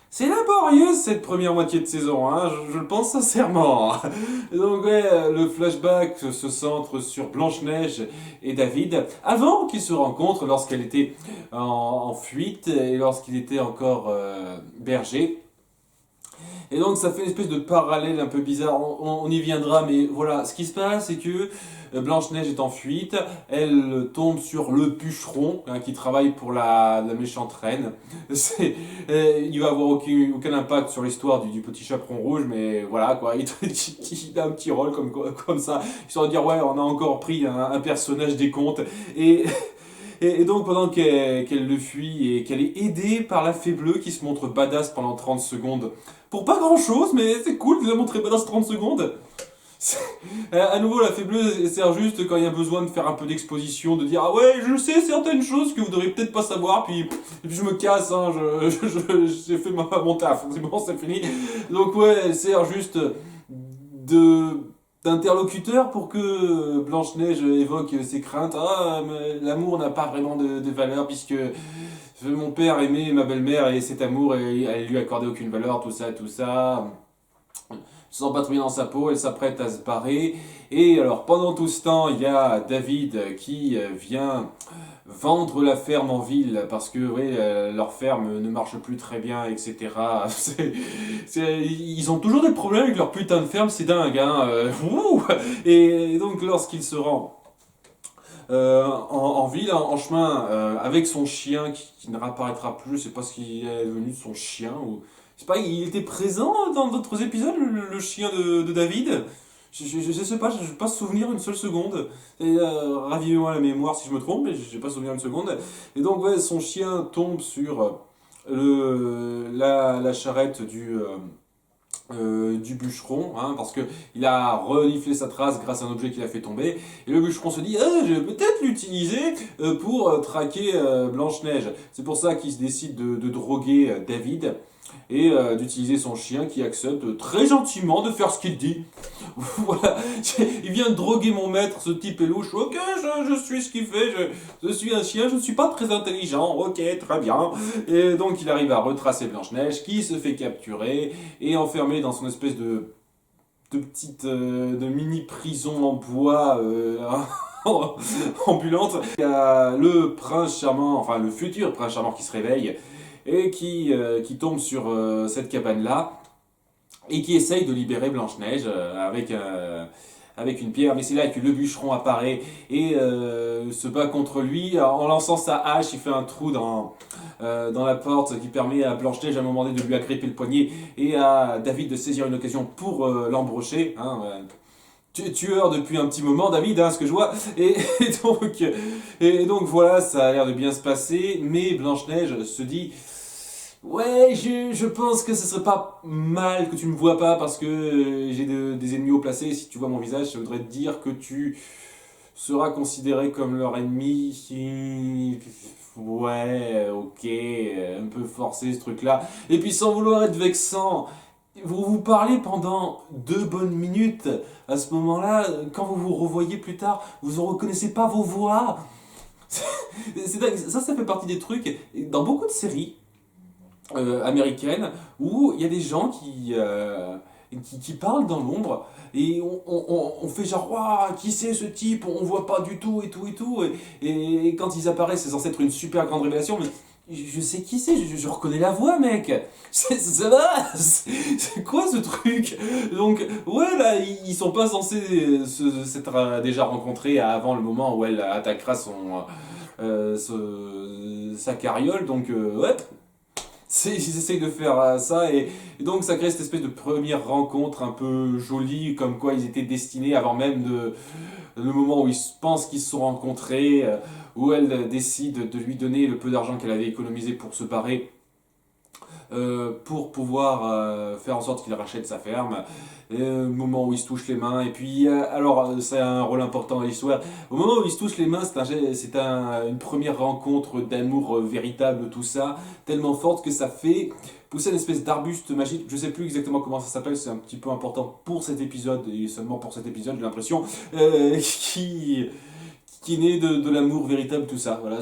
C'est laborieuse cette première moitié de saison, hein, je le pense sincèrement. Donc ouais, le flashback se centre sur Blanche-Neige et David, avant qu'ils se rencontrent lorsqu'elle était en fuite et lorsqu'il était encore berger. Et donc ça fait une espèce de parallèle un peu bizarre, on y viendra, mais voilà, ce qui se passe c'est que Blanche-Neige est en fuite, elle tombe sur le bûcheron hein, qui travaille pour la méchante reine. Il va avoir aucun impact sur l'histoire du petit chaperon rouge, mais voilà quoi, il a un petit rôle comme ça, histoire de dire ouais, on a encore pris un personnage des contes, et et donc, pendant qu'elle le fuit et qu'elle est aidée par la fée bleue qui se montre badass pendant 30 secondes, pour pas grand chose, mais c'est cool de la montrer badass 30 secondes. À nouveau, la fée bleue sert juste quand il y a besoin de faire un peu d'exposition, de dire ah ouais, je sais certaines choses que vous devriez peut-être pas savoir, puis je me casse, hein, j'ai fait mon taf, c'est bon, c'est fini. Donc, ouais, elle sert juste de d'interlocuteur pour que Blanche-Neige évoque ses craintes. Ah, mais l'amour n'a pas vraiment de valeur puisque mon père aimait ma belle-mère et cet amour, et elle lui accordait aucune valeur, tout ça, tout ça. Se sent pas trop bien dans sa peau, elle s'apprête à se barrer. Et alors, pendant tout ce temps, il y a David qui vient vendre la ferme en ville parce que oui, leur ferme ne marche plus très bien, etc. Ils ont toujours des problèmes avec leur putain de ferme, c'est dingue. Hein. Et donc, lorsqu'il se rend en ville, en chemin, avec son chien qui ne réapparaîtra plus, je sais pas ce qui est devenu de son chien, ou je sais pas, il était présent dans d'autres épisodes, le chien de David. Je sais pas, je n'ai pas souvenir une seule seconde. Et ravivez-moi la mémoire si je me trompe, mais je n'ai pas souvenir une seconde. Et donc ouais, son chien tombe sur la charrette du bûcheron, hein, parce que il a reniflé sa trace grâce à un objet qu'il a fait tomber, et le bûcheron se dit ah, je vais peut-être l'utiliser pour traquer Blanche-Neige. C'est pour ça qu'il se décide de droguer David et d'utiliser son chien qui accepte très gentiment de faire ce qu'il dit. Voilà, il vient de droguer mon maître, ce type est louche, ok, je suis ce qu'il fait, je suis un chien, je ne suis pas très intelligent, ok, très bien. Et donc il arrive à retracer Blanche-Neige qui se fait capturer et enfermer dans son espèce de petite, de mini prison en bois ambulante. Il y a le prince charmant, enfin le futur prince charmant qui se réveille et qui tombe sur cette cabane-là et qui essaye de libérer Blanche-Neige avec une pierre. Mais c'est là que le bûcheron apparaît et se bat contre lui. En lançant sa hache, il fait un trou dans la porte qui permet à Blanche-Neige à un moment donné de lui agripper le poignet et à David de saisir une occasion pour l'embrocher. Hein, tueur depuis un petit moment, David, hein, ce que je vois. Et donc voilà, ça a l'air de bien se passer, mais Blanche-Neige se dit ouais, je pense que ce serait pas mal que tu me vois pas parce que j'ai des ennemis haut placés. Si tu vois mon visage, ça voudrait dire que tu seras considéré comme leur ennemi. Ouais, ok, un peu forcé ce truc-là. Et puis sans vouloir être vexant, vous parlez pendant 2 bonnes minutes. À ce moment-là, quand vous vous revoyez plus tard, vous ne reconnaissez pas vos voix. C'est dingue. Ça fait partie des trucs. Dans beaucoup de séries, américaine où il y a des gens qui parlent dans l'ombre et on fait genre waouh, qui c'est ce type, on voit pas du tout et tout et tout, et quand ils apparaissent c'est censé être une super grande révélation, mais je sais qui c'est, je reconnais la voix, mec. Ça va. C'est quoi ce truc? Donc ouais, là ils sont pas censés s'être déjà rencontrés avant le moment où elle attaquera sa carriole, donc ouais, ils essayent de faire ça, et donc ça crée cette espèce de première rencontre un peu jolie, comme quoi ils étaient destinés avant même le moment où ils pensent qu'ils se sont rencontrés, où elle décide de lui donner le peu d'argent qu'elle avait économisé pour se barrer, pour pouvoir faire en sorte qu'il rachète sa ferme. Moment où il se touche les mains, et puis alors c'est un rôle important dans l'histoire. Au moment où il se touche les mains, une première rencontre d'amour véritable, tout ça, tellement forte que ça fait pousser une espèce d'arbuste magique. Je sais plus exactement comment ça s'appelle, c'est un petit peu important pour cet épisode et seulement pour cet épisode, j'ai l'impression, qui est né de l'amour véritable, tout ça. Voilà,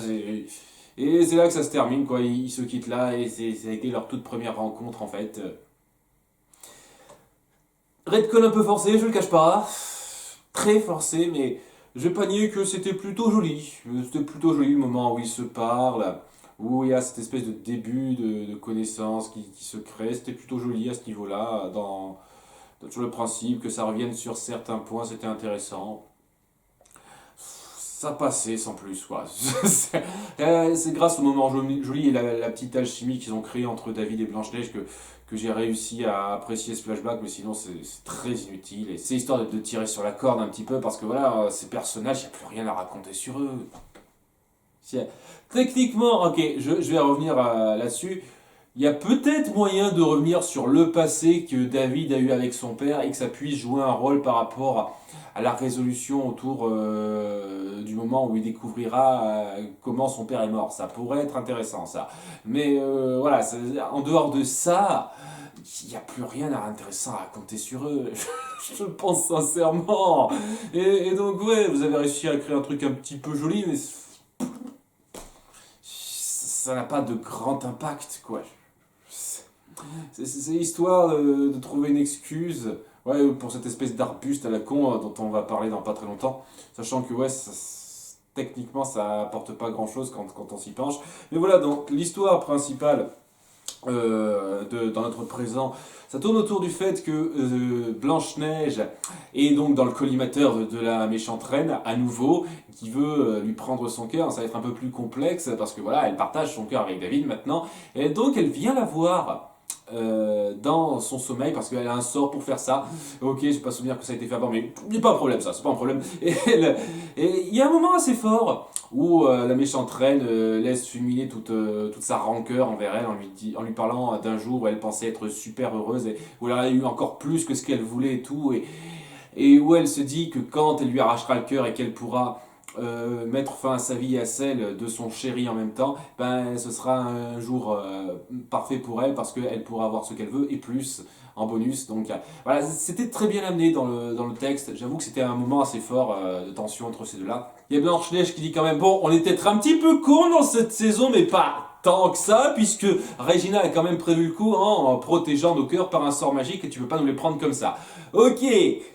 Et c'est là que ça se termine, quoi. Ils se quittent là, et ça a été leur toute première rencontre, en fait. Redcon un peu forcé, je le cache pas. Très forcé, mais je vais pas nier que c'était plutôt joli. C'était plutôt joli le moment où ils se parlent, où il y a cette espèce de début de connaissance qui se crée. C'était plutôt joli à ce niveau-là, sur le principe que ça revienne sur certains points, c'était intéressant. Ça passait sans plus, quoi. C'est grâce au moment joli et la petite alchimie qu'ils ont créée entre David et Blanche-Neige que j'ai réussi à apprécier ce flashback, mais sinon c'est très inutile. Et c'est histoire de tirer sur la corde un petit peu, parce que voilà, ces personnages, il n'y a plus rien à raconter sur eux. Techniquement, ok, je vais revenir là-dessus. Il y a peut-être moyen de revenir sur le passé que David a eu avec son père et que ça puisse jouer un rôle par rapport à la résolution autour du moment où il découvrira comment son père est mort. Ça pourrait être intéressant, ça. Mais voilà, en dehors de ça, il n'y a plus rien d'intéressant à raconter sur eux. Je le pense sincèrement. Et donc, ouais, vous avez réussi à créer un truc un petit peu joli, mais ça n'a pas de grand impact, quoi. C'est histoire de trouver une excuse, ouais, pour cette espèce d'arbuste à la con dont on va parler dans pas très longtemps, sachant que ouais, techniquement ça apporte pas grand chose quand on s'y penche. Mais voilà, donc l'histoire principale dans notre présent, ça tourne autour du fait que Blanche-Neige est donc dans le collimateur de la méchante reine, à nouveau, qui veut lui prendre son cœur. Ça va être un peu plus complexe, parce que voilà, elle partage son cœur avec David maintenant, et donc elle vient la voir dans son sommeil, parce qu'elle a un sort pour faire ça. Ok, je n'ai pas souvenir que ça a été fait avant, mais il n'y a pas un problème, ça, c'est pas un problème. Et il y a un moment assez fort où la méchante reine laisse fulminer toute sa rancœur envers elle en lui parlant d'un jour où elle pensait être super heureuse, et où elle a eu encore plus que ce qu'elle voulait et tout, et où elle se dit que quand elle lui arrachera le cœur et qu'elle pourra mettre fin à sa vie et à celle de son chéri en même temps, ben ce sera un jour parfait pour elle, parce qu'elle pourra avoir ce qu'elle veut et plus en bonus. Donc voilà, c'était très bien amené dans le texte. J'avoue que c'était un moment assez fort de tension entre ces deux-là. Il y a Blanche-Neige qui dit quand même, bon, on est peut-être un petit peu con dans cette saison, mais pas tant que ça, puisque Regina a quand même prévu le coup en protégeant nos cœurs par un sort magique, et tu peux pas nous les prendre comme ça. Ok,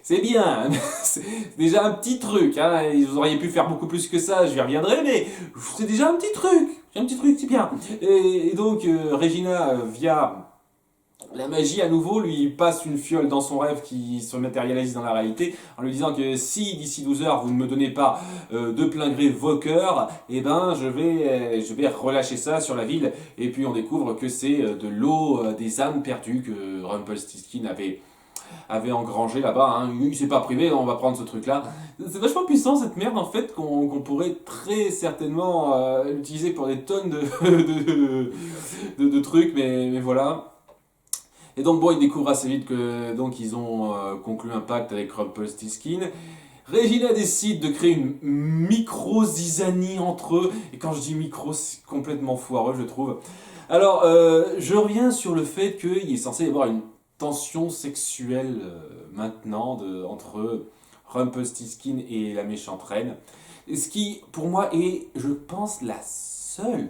c'est bien, c'est déjà un petit truc, hein. Vous auriez pu faire beaucoup plus que ça, je y reviendrai, mais c'est déjà un petit truc, c'est bien. Et donc Regina, via la magie, à nouveau, lui passe une fiole dans son rêve qui se matérialise dans la réalité, en lui disant que si d'ici 12 heures vous ne me donnez pas de plein gré vos cœurs, eh ben je vais relâcher ça sur la ville. Et puis on découvre que c'est de l'eau des âmes perdues que Rumpelstiltskin avait engrangé là-bas, hein. Il s'est pas privé, on va prendre ce truc-là. C'est vachement puissant cette merde, en fait, qu'on pourrait très certainement utiliser pour des tonnes de trucs, mais voilà. Et donc bon, ils découvrent assez vite que donc ils ont conclu un pacte avec Rumpelstiltskin. Regina décide de créer une micro-zizanie entre eux, et quand je dis micro, c'est complètement foireux, je trouve. Alors, je reviens sur le fait qu'il est censé y avoir une tension sexuelle maintenant entre Rumpelstiltskin et la méchante reine. Ce qui, pour moi, est, je pense, la seule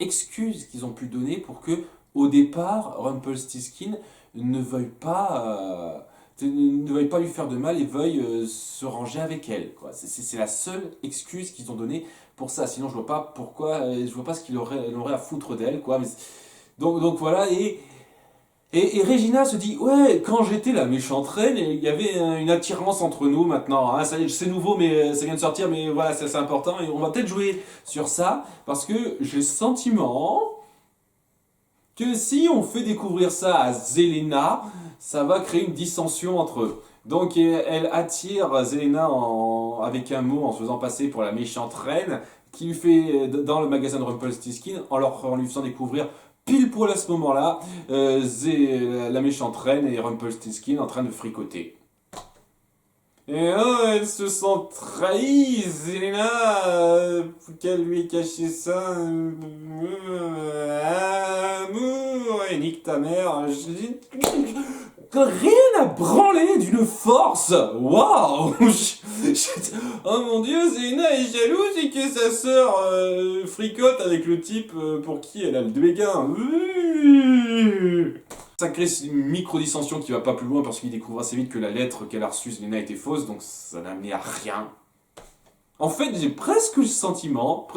excuse qu'ils ont pu donner pour que, au départ, Rumpelstiltskin ne veuille pas lui faire de mal et veuille se ranger avec elle, quoi. C'est la seule excuse qu'ils ont donnée pour ça. Sinon, je vois pas pourquoi, je vois pas ce qu'il aurait à foutre d'elle, quoi. Mais donc voilà, et Regina se dit, ouais, quand j'étais la méchante reine, il y avait une attirance entre nous maintenant, hein. C'est nouveau, mais ça vient de sortir, mais voilà, c'est important, et on va peut-être jouer sur ça, parce que j'ai le sentiment que si on fait découvrir ça à Zelena, ça va créer une dissension entre eux. Donc elle attire Zelena avec un mot, en se faisant passer pour la méchante reine, qui lui fait, dans le magasin de Rumpelstiltskin, en lui faisant découvrir pile poil à ce moment-là, la méchante reine et Rumpelstiltskin en train de fricoter. Et oh, elles se sent trahies, Zelena, qu'elle lui ait caché ça. Amour, et nique ta mère. Rien à branler d'une force. Waouh. Oh mon dieu, Zelena est jalouse et que sa sœur fricote avec le type pour qui elle a le béguin. Ça crée une micro-dissension qui va pas plus loin parce qu'il découvre assez vite que la lettre qu'elle a reçue, Zelena, était fausse, donc ça n'a amené à rien. En fait, j'ai presque le sentiment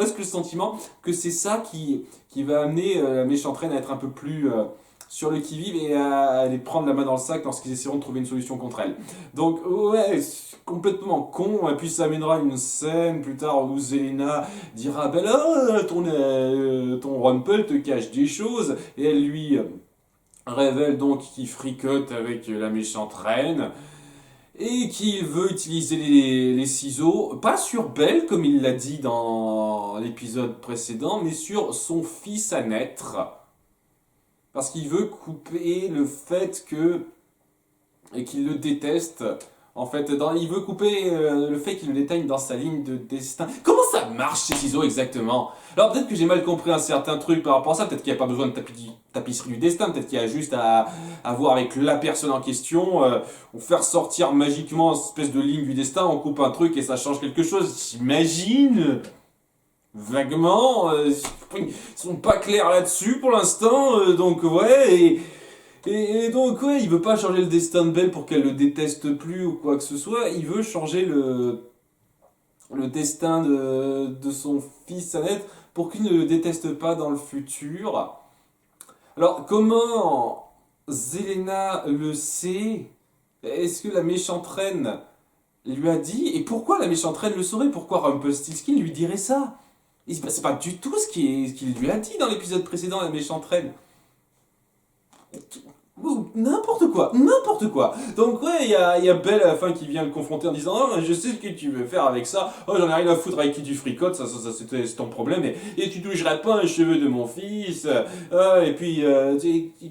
que c'est ça qui va amener la méchante reine à être un peu plus sur le qui-vive et à aller prendre la main dans le sac lorsqu'ils essaieront de trouver une solution contre elle. Donc, ouais, c'est complètement con. Et puis, ça amènera une scène plus tard où Zelena dira ben là, ton Rumpel te cache des choses. Et elle lui révèle donc qu'il fricote avec la méchante reine. Et qu'il veut utiliser les ciseaux, pas sur Belle comme il l'a dit dans l'épisode précédent, mais sur son fils à naître. Parce qu'il veut couper le fait que... et qu'il le déteste. En fait, il veut couper le fait qu'il le déteigne dans sa ligne de destin. Comment ça marche ces ciseaux exactement? Alors peut-être que j'ai mal compris un certain truc par rapport à ça, peut-être qu'il n'y a pas besoin de tapisserie du destin, peut-être qu'il y a juste à voir avec la personne en question, on faire sortir magiquement une espèce de ligne du destin, on coupe un truc et ça change quelque chose, j'imagine. Vaguement, ils sont pas clairs là-dessus pour l'instant, donc ouais, et donc, ouais, il veut pas changer le destin de Belle pour qu'elle le déteste plus ou quoi que ce soit. Il veut changer le destin de son fils à naître pour qu'il ne le déteste pas dans le futur. Alors, comment Zelena le sait? Est-ce que la méchante reine lui a dit? Et pourquoi la méchante reine le saurait? Pourquoi Rumpelstiltskin lui dirait ça? C'est pas du tout ce qu'il lui a dit dans l'épisode précédent, la méchante reine. N'importe quoi. Donc ouais, il y a Belle à la fin qui vient le confronter en disant oh, je sais ce que tu veux faire avec ça, oh j'en ai rien à foutre avec qui tu fricotes, ça c'est ton problème, et tu toucherais pas un cheveu de mon fils, et puis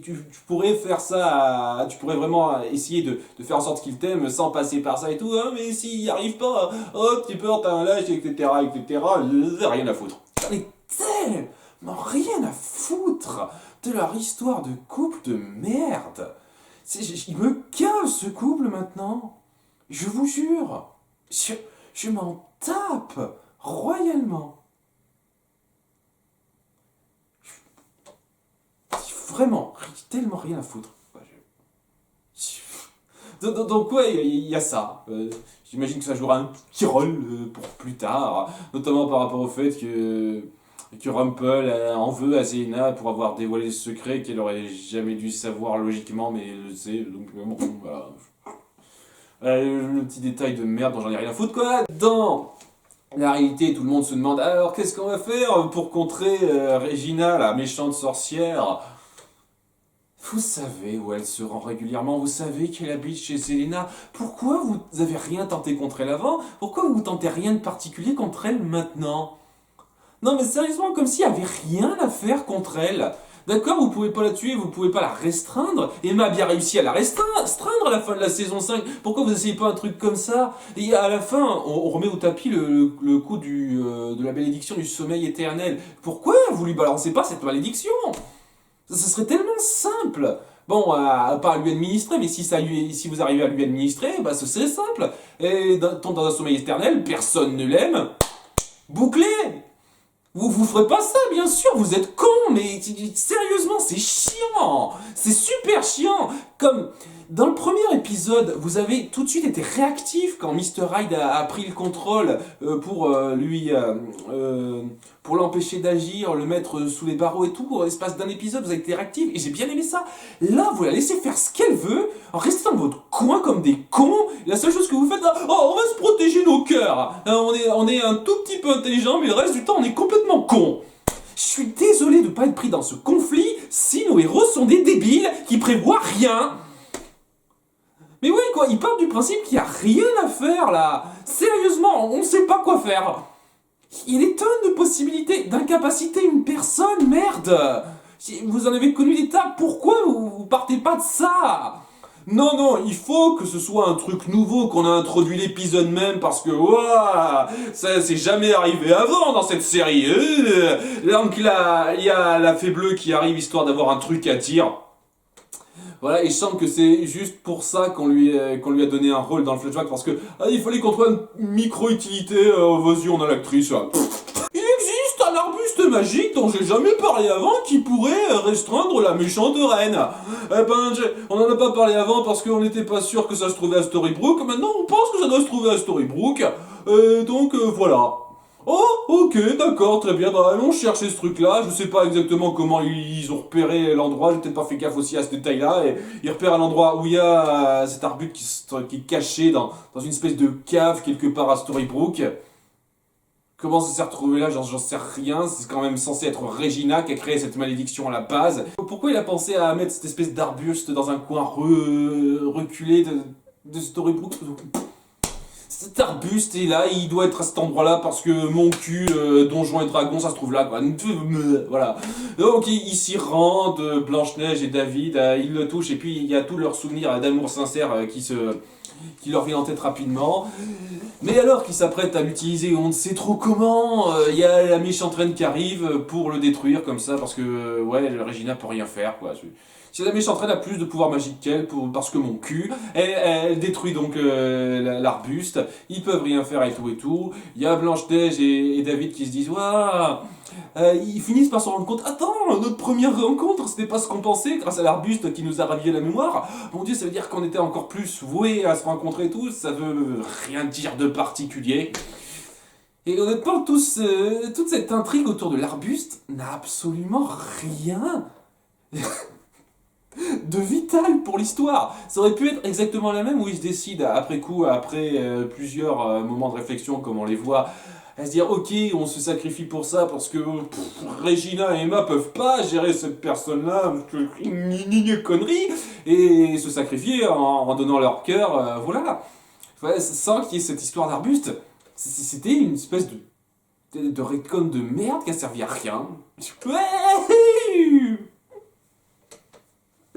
tu pourrais faire ça, tu pourrais vraiment essayer de faire en sorte qu'il t'aime sans passer par ça et tout, hein, mais s'il y arrive pas, oh tu peur, t'as un lâche, etc., rien à foutre. J'en ai tellement rien à foutre de leur histoire de couple de merde. Il me cale ce couple maintenant. Je vous jure. Je m'en tape royalement. Vraiment, tellement rien à foutre. Donc ouais, il y a ça. J'imagine que ça jouera un petit rôle pour plus tard, notamment par rapport au fait que Rumpel en veut à Zelena pour avoir dévoilé le secret qu'elle aurait jamais dû savoir logiquement, mais elle le sait, donc bon, voilà. Le petit détail de merde dont j'en ai rien à foutre, quoi. Dans la réalité, tout le monde se demande, alors qu'est-ce qu'on va faire pour contrer Regina, la méchante sorcière? Vous savez où elle se rend régulièrement, vous savez qu'elle habite chez Zelena. Pourquoi vous avez rien tenté contre elle avant? Pourquoi vous tentez rien de particulier contre elle maintenant? Non mais sérieusement, comme s'il n'y avait rien à faire contre elle. D'accord, vous pouvez pas la tuer, vous pouvez pas la restreindre. Emma a bien réussi à la restreindre à la fin de la saison 5. Pourquoi vous essayez pas un truc comme ça? Et à la fin, on remet au tapis le coup de la malédiction du sommeil éternel. Pourquoi vous lui balancez pas cette malédiction? Ça serait tellement simple. Bon, pas à lui administrer, mais si vous arrivez à lui administrer, bah ce serait simple. Et tombe dans un sommeil éternel, personne ne l'aime. Bouclé! Vous ferez pas ça, bien sûr, vous êtes con, mais sérieusement, c'est chiant, c'est super chiant. Comme dans le premier épisode, vous avez tout de suite été réactif quand Mr. Hyde a pris le contrôle pour l'empêcher d'agir, le mettre sous les barreaux et tout. En l'espace d'un épisode, vous avez été réactif et j'ai bien aimé ça. Là, vous la laissez faire ce qu'elle veut, en restant dans votre coin comme des cons. La seule chose que vous faites, oh, on va se protéger nos cœurs. On est un tout petit peu intelligent, mais le reste du temps, on est complètement cons. Je suis désolé de ne pas être pris dans ce conflit si nos héros sont des débiles qui prévoient rien. Mais oui, quoi, ils partent du principe qu'il n'y a rien à faire, là. Sérieusement, on ne sait pas quoi faire. Il y a des tonnes de possibilités d'incapaciter une personne, merde. Vous en avez connu des tas, pourquoi vous partez pas de ça? Non, il faut que ce soit un truc nouveau, qu'on a introduit l'épisode même, parce que, ouah, ça c'est jamais arrivé avant dans cette série. Donc là, il y a la fée bleue qui arrive, histoire d'avoir un truc à dire. Voilà, et je sens que c'est juste pour ça qu'on lui a donné un rôle dans le flashback, parce que il fallait qu'on trouve une micro-utilité, vas-y, on a l'actrice. Il existe un arbuste magique dont j'ai jamais parlé avant qui pourrait restreindre la méchante reine. Eh ben, on en a pas parlé avant parce qu'on n'était pas sûr que ça se trouvait à Storybrooke. Maintenant, on pense que ça doit se trouver à Storybrooke. Donc, voilà. Oh, ok, d'accord, très bien. Bah, allons chercher ce truc-là. Je sais pas exactement comment ils ont repéré l'endroit. J'ai peut-être pas fait gaffe aussi à ce détail-là. Et ils repèrent l'endroit où il y a cet arbuste qui est caché dans une espèce de cave quelque part à Storybrooke. Comment ça s'est retrouvé là? J'en sais rien. C'est quand même censé être Regina qui a créé cette malédiction à la base. Pourquoi il a pensé à mettre cette espèce d'arbuste dans un coin reculé de Storybrooke? Cet arbuste est là, il doit être à cet endroit-là parce que mon cul, Donjons et Dragons, ça se trouve là, quoi. Voilà. Donc il s'y rend, Blanche-Neige et David, ils le touchent et puis il y a tous leurs souvenirs d'amour sincère qui leur viennent en tête rapidement. Mais alors qu'ils s'apprêtent à l'utiliser, on ne sait trop comment, il y a la méchante reine qui arrive pour le détruire comme ça parce que ouais, Regina peut rien faire, quoi. Si la méchante reine a plus de pouvoir magique qu'elle, parce que mon cul, elle détruit donc l'arbuste, ils peuvent rien faire et tout et tout. Il y a Blanche-Neige et David qui se disent waouh, ils finissent par se rendre compte, attends, notre première rencontre, c'était pas ce qu'on pensait grâce à l'arbuste qui nous a ravivé la mémoire. Mon Dieu, ça veut dire qu'on était encore plus voués à se rencontrer tous, ça veut rien dire de particulier. Et honnêtement, toute cette intrigue autour de l'arbuste n'a absolument rien de vital pour l'histoire. Ça aurait pu être exactement la même où ils se décident après coup, après plusieurs moments de réflexion comme on les voit, à se dire ok, on se sacrifie pour ça parce que Regina et Emma peuvent pas gérer cette personne-là, connerie, et se sacrifier en donnant leur cœur, voilà. Sans qu'il y ait cette histoire d'arbuste, c'était une espèce de retcon de merde qui a servi à rien. Ouais.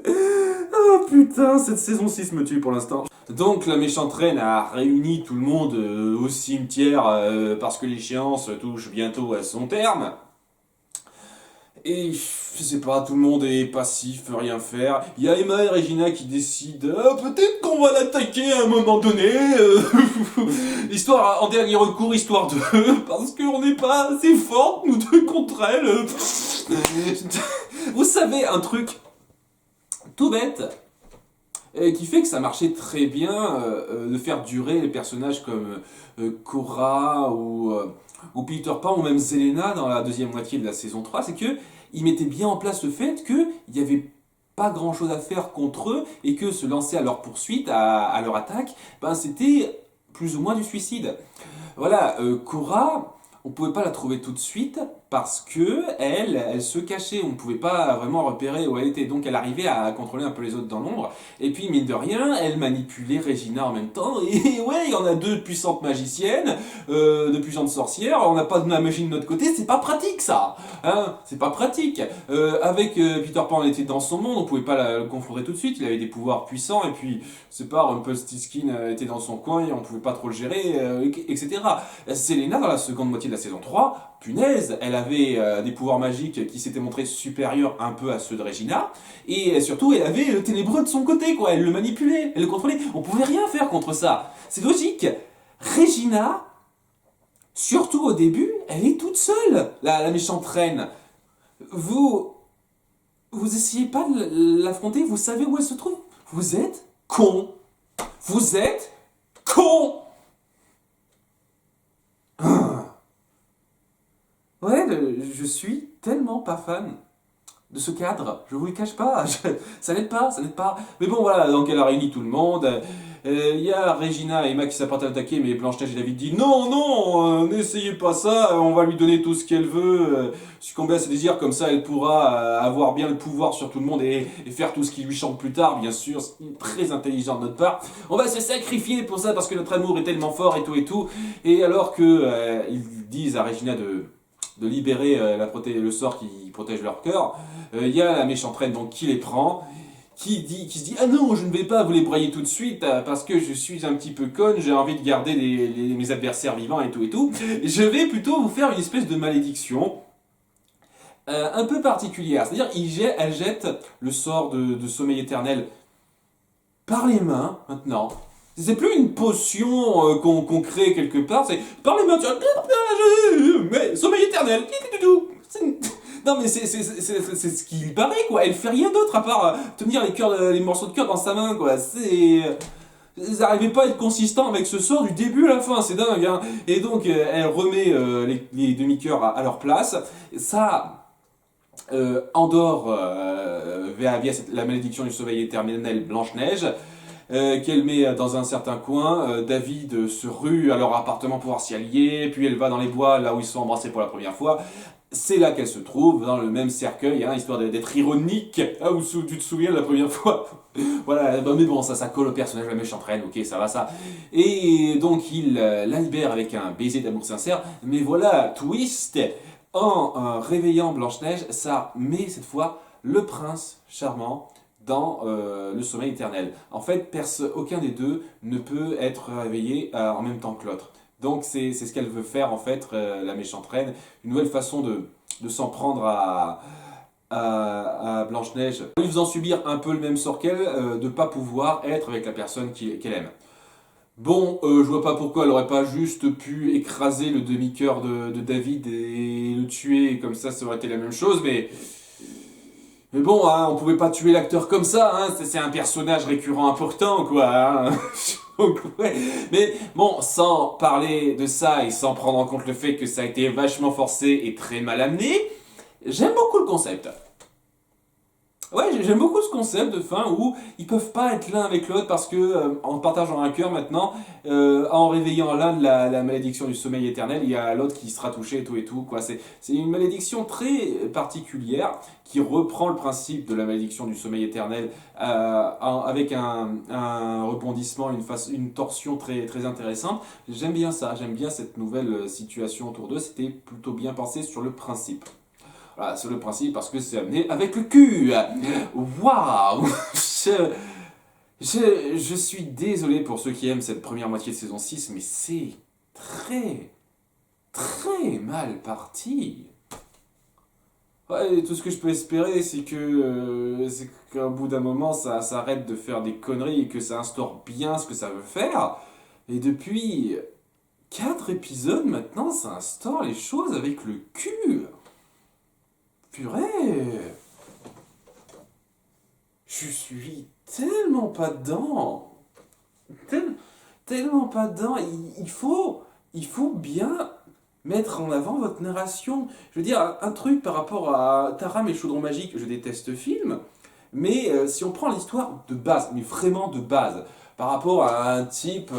Oh putain, cette saison 6 me tue pour l'instant. Donc la méchante reine a réuni tout le monde au cimetière parce que l'échéance touche bientôt à son terme. Et je sais pas, tout le monde est passif, rien faire. Il y a Emma et Regina qui décident peut-être qu'on va l'attaquer à un moment donné. Histoire en dernier recours, histoire de parce qu'on n'est pas assez fortes nous deux contre elle. Vous savez un truc tout bête, qui fait que ça marchait très bien de faire durer les personnages comme Cora ou Peter Pan ou même Zelena dans la deuxième moitié de la saison 3, c'est que ils mettaient bien en place le fait qu'il n'y avait pas grand chose à faire contre eux et que se lancer à leur poursuite, à leur attaque, ben c'était plus ou moins du suicide. Voilà, Cora, on pouvait pas la trouver tout de suite parce que elle se cachait, on ne pouvait pas vraiment repérer où elle était, donc elle arrivait à contrôler un peu les autres dans l'ombre, et puis mine de rien, elle manipulait Regina en même temps, et ouais, il y en a deux puissantes magiciennes, de puissantes sorcières, on n'a pas de la magie de notre côté, c'est pas pratique ça, hein, c'est pas pratique. Avec Peter Pan, elle était dans son monde, on pouvait pas le confronter tout de suite, il avait des pouvoirs puissants, et puis, c'est pas, Rumpelstiltskin était dans son coin, et on pouvait pas trop le gérer, etc. Selena, dans la seconde moitié de la saison 3, punaise, elle avait des pouvoirs magiques qui s'étaient montrés supérieurs un peu à ceux de Regina, et surtout elle avait le ténébreux de son côté, quoi. Elle le manipulait, elle le contrôlait. On pouvait rien faire contre ça. C'est logique. Regina, surtout au début, elle est toute seule, la méchante reine. Vous essayez pas de l'affronter, vous savez où elle se trouve. Vous êtes con. Vous êtes con. Ouais, je suis tellement pas fan de ce cadre, je vous le cache pas, ça n'aide pas, ça n'aide pas. Mais bon voilà, donc elle a réuni tout le monde, il y a Regina et Emma qui s'apprêtent à l'attaquer, mais Blanche-Neige et David disent non, non, n'essayez pas ça, on va lui donner tout ce qu'elle veut, succomber à ses désirs, comme ça elle pourra avoir bien le pouvoir sur tout le monde et faire tout ce qui lui chante plus tard, bien sûr, c'est très intelligent de notre part. On va se sacrifier pour ça parce que notre amour est tellement fort et tout, et alors que ils disent à Regina de libérer le sort qui protège leur cœur, il y a la méchante reine donc qui les prend, qui se dit ah non, je ne vais pas vous les broyer tout de suite parce que je suis un petit peu conne, j'ai envie de garder mes adversaires vivants et tout, je vais plutôt vous faire une espèce de malédiction. un peu particulière. C'est-à-dire, elle jette le sort de sommeil éternel par les mains, maintenant. C'est plus une potion qu'on crée quelque part, c'est par les mains, tu vois, mais sommeil éternel. Non mais c'est ce qu'il paraît quoi, elle fait rien d'autre à part tenir les morceaux de cœur dans sa main quoi, Ils n'arrivaient pas à être consistants avec ce sort du début à la fin, c'est dingue hein. Et donc elle remet les demi-cœurs à leur place, ça endort via la malédiction du sommeil éternel Blanche-Neige, qu'elle met dans un certain coin. David se rue à leur appartement pour voir s'y allier, puis elle va dans les bois là où ils se sont embrassés pour la première fois. C'est là qu'elle se trouve, dans le même cercueil, hein, histoire d'être ironique, hein, où tu te souviens de la première fois. Voilà, bah, mais bon, ça colle au personnage, la méchante reine, ok, ça va, ça. Et donc, il la libère avec un baiser d'amour sincère, mais voilà, twist, en réveillant Blanche-Neige, ça met cette fois le prince charmant dans le sommeil éternel. En fait, aucun des deux ne peut être réveillé en même temps que l'autre. Donc c'est ce qu'elle veut faire en fait, la méchante reine, une nouvelle façon de s'en prendre à Blanche-Neige, lui faisant subir un peu le même sort qu'elle, de ne pas pouvoir être avec la personne qu'elle aime. Bon, je vois pas pourquoi elle aurait pas juste pu écraser le demi-cœur de David et le tuer, comme ça aurait été la même chose, mais bon, hein, on pouvait pas tuer l'acteur comme ça, hein, c'est un personnage récurrent important, quoi. Hein. Donc, ouais. Mais bon, sans parler de ça et sans prendre en compte le fait que ça a été vachement forcé et très mal amené, j'aime beaucoup le concept. Ouais, j'aime beaucoup ce concept de fin où ils peuvent pas être l'un avec l'autre parce que en partageant un cœur maintenant, en réveillant l'un de la malédiction du sommeil éternel, il y a l'autre qui sera touché et tout quoi. C'est une malédiction très particulière qui reprend le principe de la malédiction du sommeil éternel avec un rebondissement, une torsion très très intéressante. J'aime bien ça, j'aime bien cette nouvelle situation autour d'eux. C'était plutôt bien pensé sur le principe. Voilà, c'est le principe parce que c'est amené avec le cul. Waouh je suis désolé pour ceux qui aiment cette première moitié de saison 6, mais c'est très, très mal parti. Ouais, tout ce que je peux espérer, c'est qu'à bout d'un moment, ça arrête de faire des conneries et que ça instaure bien ce que ça veut faire. Et depuis 4 épisodes maintenant, ça instaure les choses avec le cul. Purée, je suis tellement pas dedans. Tellement pas dedans. Il faut bien mettre en avant votre narration. Je veux dire, un truc par rapport à Taram et Chaudron Magique, je déteste ce film, mais si on prend l'histoire de base, mais vraiment de base, par rapport à un type,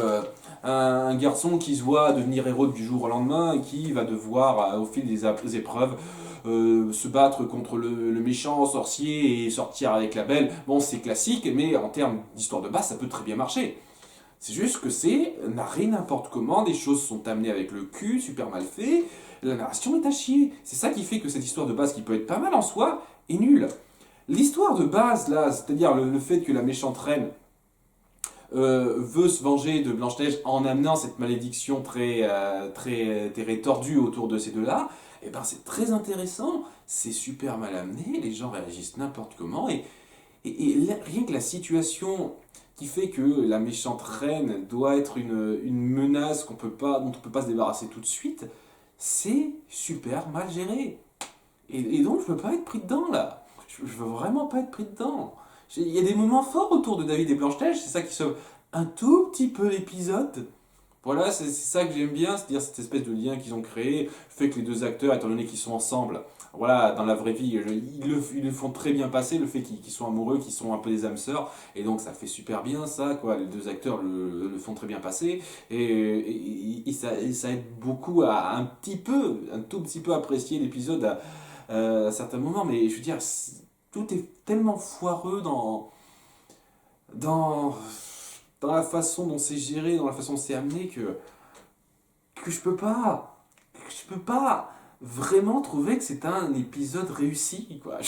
un garçon qui se voit devenir héros du jour au lendemain et qui va devoir, au fil des épreuves, se battre contre le méchant sorcier et sortir avec la belle. Bon, c'est classique, mais en termes d'histoire de base, ça peut très bien marcher. C'est juste que c'est narré n'importe comment, des choses sont amenées avec le cul, super mal fait, la narration est à chier. C'est ça qui fait que cette histoire de base, qui peut être pas mal en soi, est nulle. L'histoire de base, là, c'est-à-dire le fait que la méchante reine veut se venger de Blanche-Neige en amenant cette malédiction très tordue autour de ces deux-là, et ben c'est très intéressant, c'est super mal amené, les gens réagissent n'importe comment, rien que la situation qui fait que la méchante reine doit être une menace dont on peut pas se débarrasser tout de suite, c'est super mal géré. Et donc je veux pas être pris dedans là. Je veux vraiment pas être pris dedans. Il y a des moments forts autour de David et Blanche-Neige, c'est ça qui sauve un tout petit peu l'épisode. Voilà, c'est ça que j'aime bien, c'est-à-dire cette espèce de lien qu'ils ont créé, fait que les deux acteurs, étant donné qu'ils sont ensemble, voilà, dans la vraie vie, ils le font très bien passer, le fait qu'ils sont amoureux, qu'ils sont un peu des âmes sœurs, et donc ça fait super bien ça, quoi, les deux acteurs le font très bien passer, ça aide beaucoup à un tout petit peu apprécier l'épisode à certains moments, mais je veux dire, tout est tellement foireux dans, dans la façon dont c'est géré, dans la façon dont c'est amené, que je peux pas vraiment trouver que c'est un épisode réussi, quoi.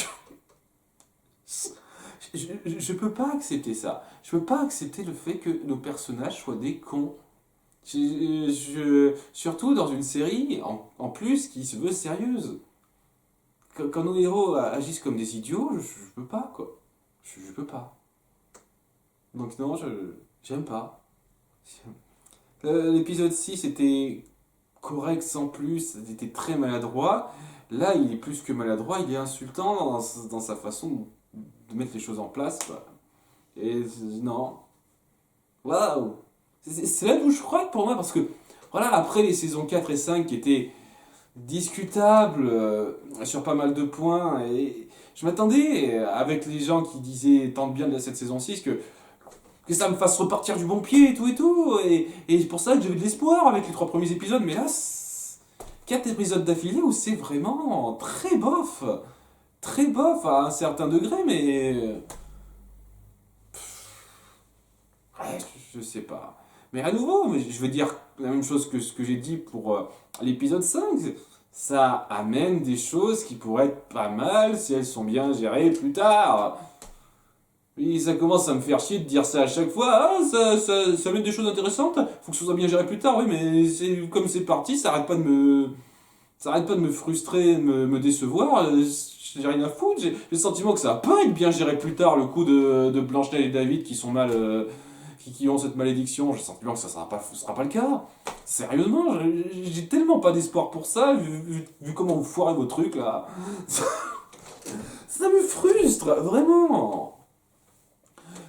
Je peux pas accepter ça. Je peux pas accepter le fait que nos personnages soient des cons. Surtout dans une série, en plus, qui se veut sérieuse. quand nos héros agissent comme des idiots, je peux pas, quoi. Je peux pas. Donc non, j'aime pas. L'épisode 6 était correct sans plus, était très maladroit. Là, il est plus que maladroit, il est insultant dans sa façon de mettre les choses en place, quoi. Et non. Waouh! C'est la douche froide pour moi parce que, voilà, après les saisons 4 et 5 qui étaient discutables sur pas mal de points, et je m'attendais, avec les gens qui disaient tant de bien de cette saison 6, que ça me fasse repartir du bon pied et tout, et c'est pour ça que j'avais de l'espoir avec les 3 premiers épisodes, mais là, 4 épisodes d'affilée où c'est vraiment très bof à un certain degré, mais ouais, je sais pas. Mais à nouveau, mais je veux dire la même chose que ce que j'ai dit pour l'épisode 5. Ça amène des choses qui pourraient être pas mal si elles sont bien gérées plus tard. Et ça commence à me faire chier de dire ça à chaque fois. Ah, ça amène des choses intéressantes. Faut que ce soit bien géré plus tard. Oui, mais comme c'est parti, ça arrête pas de me frustrer, de me décevoir. J'ai rien à foutre. J'ai le sentiment que ça va pas être bien géré plus tard, le coup de Blanche-Neige et David qui sont mal. Qui ont cette malédiction. J'ai le sentiment que ça sera pas le cas. Sérieusement, j'ai tellement pas d'espoir pour ça, vu comment vous foirez vos trucs là. Ça me frustre, vraiment.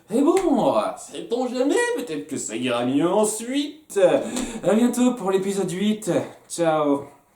Et bon, sait-on jamais, peut-être que ça ira mieux ensuite. À bientôt pour l'épisode 8. Ciao.